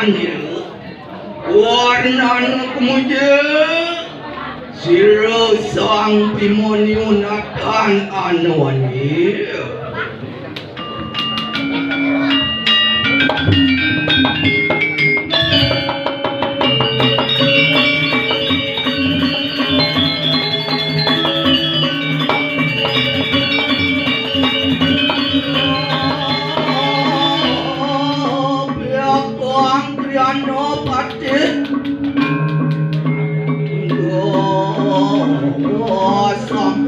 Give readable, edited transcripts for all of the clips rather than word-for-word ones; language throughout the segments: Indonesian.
Anil warna kemuja siro sang pimoniunatan anwani Triano Pati Sam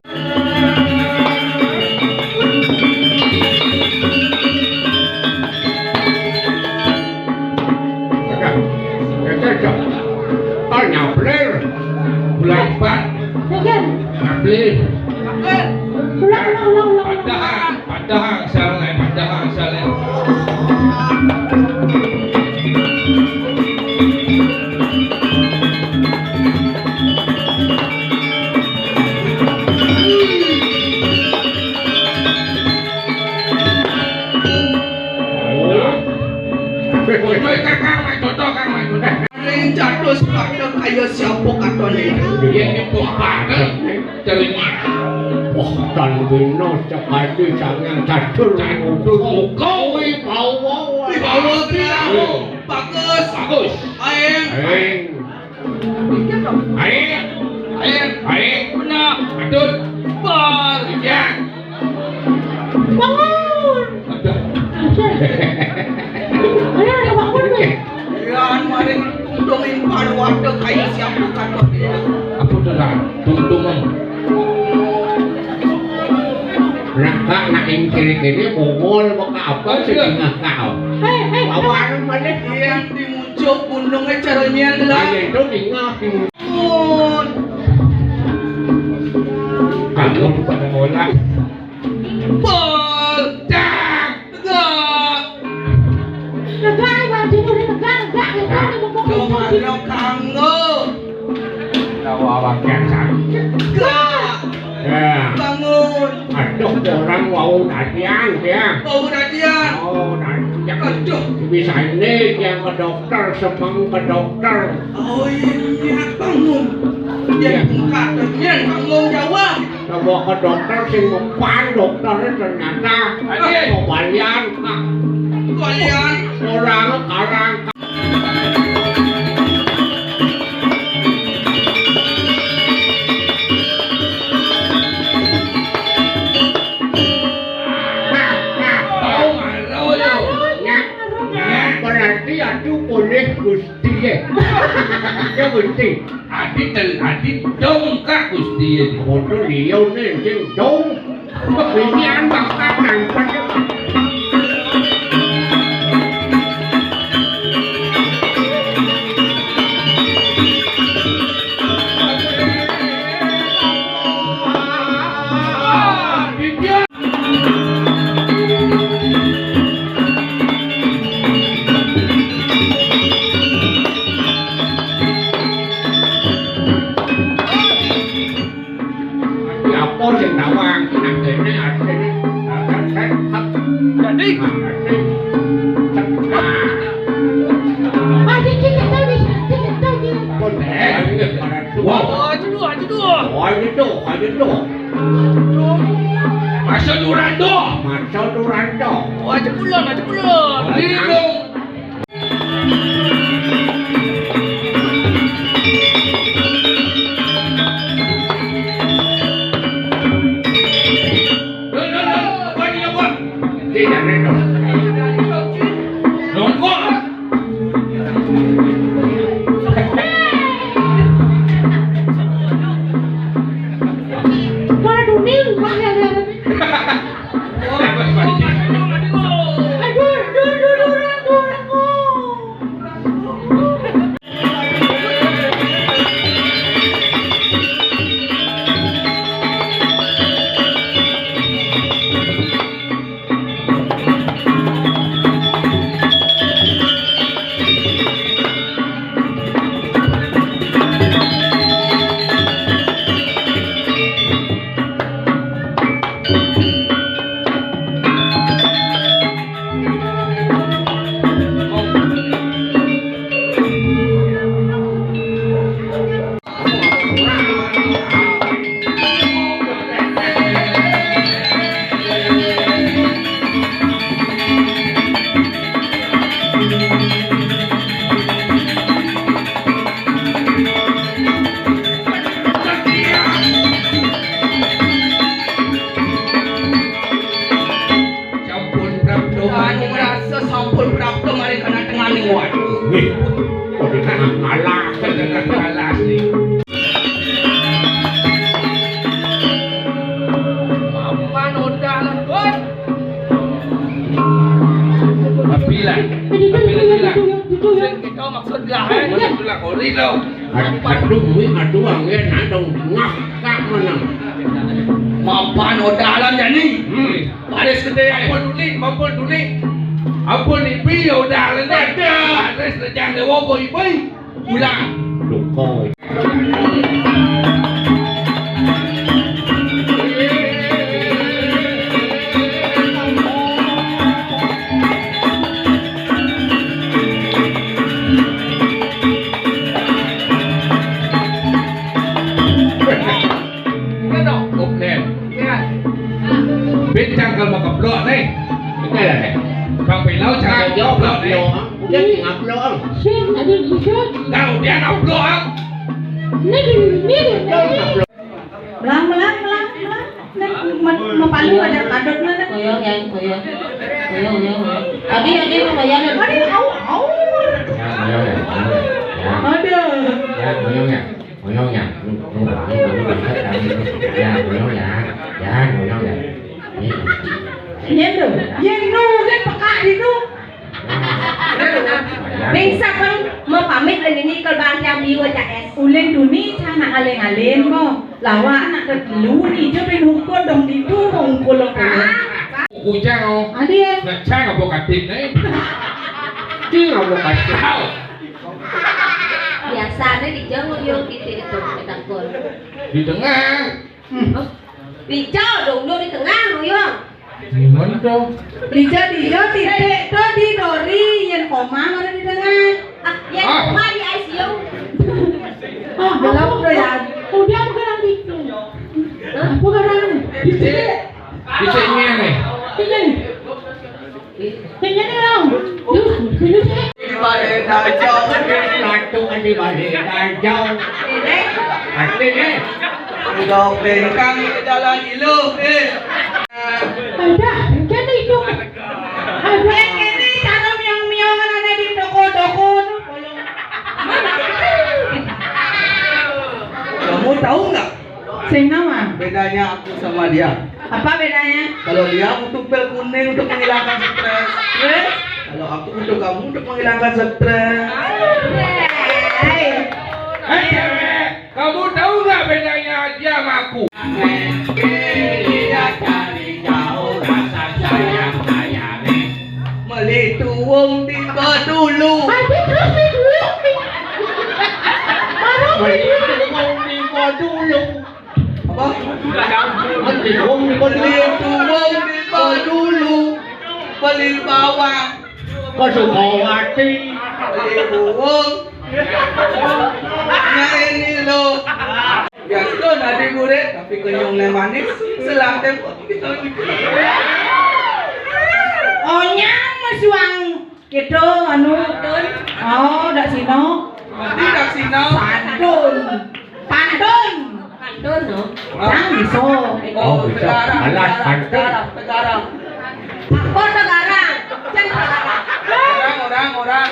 Tanya player bulan 4 April padahal salah Ring jatuh pada kayu siapa kata ni? Dia ni pokok cerita. Wah, tan bino sekali sangat jatuh. Kau bawa dia. Bagus. Aing. Benar. Betul. Bal. Ya. Bangun. Ayo bangun ni. Yan mari tungguin pada waktu kayu siapa kata dia. Apa tu lah? Tunggu. Nak kiri bongol baka apa sih kau? Bawa mana yang dimuncul pundungnya caranya lah. Itu tinggal Pun. kamu pada bola. Bal. Tak. Kemana kango? Awak biasa. Ya. Bangun. Aduh, orang mau latihan dia. Bau radian. Oh, nanti Aduh. bisa ini dia ke dokter, semang ke dokter. Oh iya bangun. Dia buka ternyata tanggung jawab. Bawa ke dokter, si mempan dokternya ternyata kembalian. Kalian Orang. Berarti aku boleh gusti ya. Ya gusti. Adik dongkak gusti ya. Foto dia ni sing dong. Ini anak kanan pada. Masa Durando. Ajak pulang. Lindung. Aduh. Sampun prapto Anu merasa sampun berapa mari kena tengah nih waduh. Wih, kok di tengah ngalah. tengah kalas nih. Mampan udalan bos. Apilan bilang. Kita maksud lah maksud lah kori lo. Aduh, aduh, angin, aduh, ngakak mana? Mampan udalan ya nih. Baris gede ya. Mampun duni. Apa ni pi udalan ada. Baris jangan dewa boy boy. Ulang. Duko. Bincang kalau mau keblok nih, Cái là này. bang pilau Cái jangan gió keblok ngập nih. lỗ, cái gì ngập lỗ? Sen, ada di sen. Tahu dia keblok. Ni Gió ngập lỗ. Melang. Mapalu ada kadoknya kan. Koyo yang, koyo. Adi mau bayar. Adi au. Ya, ya, ya. Ada. Ya, ngoyongnya. Ngoyongnya. Lu bisa kan. Ya, ngoyongnya. Ya, ngoyongnya. Yen nu kan peka di nu. Bingsa pun mau pamit lagi ni kalau bang jam biwa es. Ulen duni cana aleng mo. Lawa anak ketelu ni je ben hukun dong di tu hukun lo. Ujang, Adi ya. nak cang apa katin nih? Chứ ngọc một bạch. Tahu. Biasa ni di jauh yo kita itu kita kol. Di tengah. Di jauh dong di tengah yo. Gimana dong? Dijo titik to di dori yen oma ada di tengah. Ah, yang rumah di ICU. Oh, belum udah ya. Udah bukan nanti. Apa karang? Di sini nih. Kayaknya ni orang. Dulu saya. Di balik dajau. Satu kan di balik dajau. Pasti ni. Udah bengkang ke jalan ilu. Ada, jadi itu. Ada. Ini cara miong ada di toko-toko tu. Kamu tahu nggak Sing nama? bedanya aku sama dia? Apa bedanya? Kalau dia butuh pil kuning untuk menghilangkan stres. Kalau aku butuh kamu untuk menghilangkan stres. Hei cewek, kamu tahu nggak bedanya dia sama aku? Lihat dari jauh rasa sayang sayangi. Melitu wong tiba dulu. Ada terus ni dulu. Melihat dulu. Apa? Melihat dulu. Melitu wong tiba dulu. Beli bawang. Có sự hồ hati. Beli bawang. Nya ini lo. Biasa nadi gurih tapi kenyongnya manis. Selang tempo kita Oh nyang masuang gitu anu. Oh dak sino. tidak sinau. Pandun. Kandon no. Jang iso. Oh, sekarang. Alas, pantai. Sekarang. Apa negara? Jangan Orang. Orang.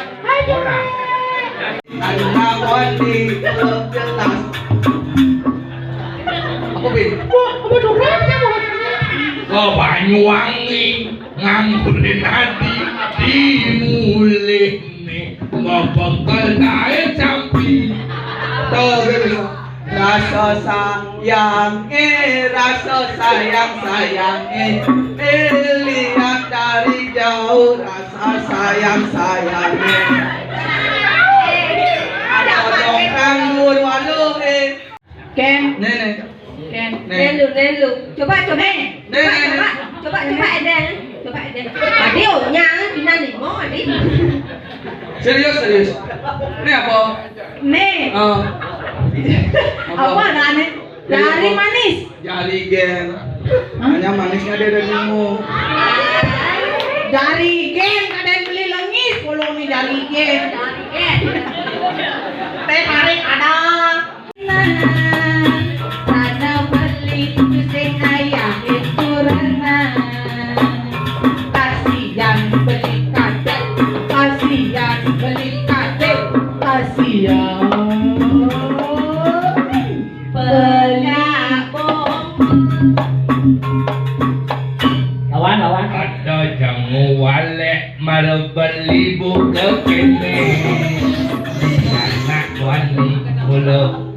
Nawan di gelas. Apa bin? Apa dokternya mau? Ke Banyuwangi nganggurin hati dimulih nih ngebekal kain sampi. Rasa sayang lihat dari jauh rasa sayang potong anggur walu Ken. nenek Ken. Lên lu. Coba. Coba ada. Adi ohnya bina limo adi. serius ini apa Nih. oh Apa ane? Dari manis. jari gen hanya manisnya ada dagingmu Dari gen kadang beli lengis, kalau ini dari IG. Teh tarik ada. Sana beli sing ayah itu renang. Kasihan beli kadet, kasihan beli kadet, kasihan pelabong. Lawan. Ada jangan walek malah beli buka kene. Anak wani mulut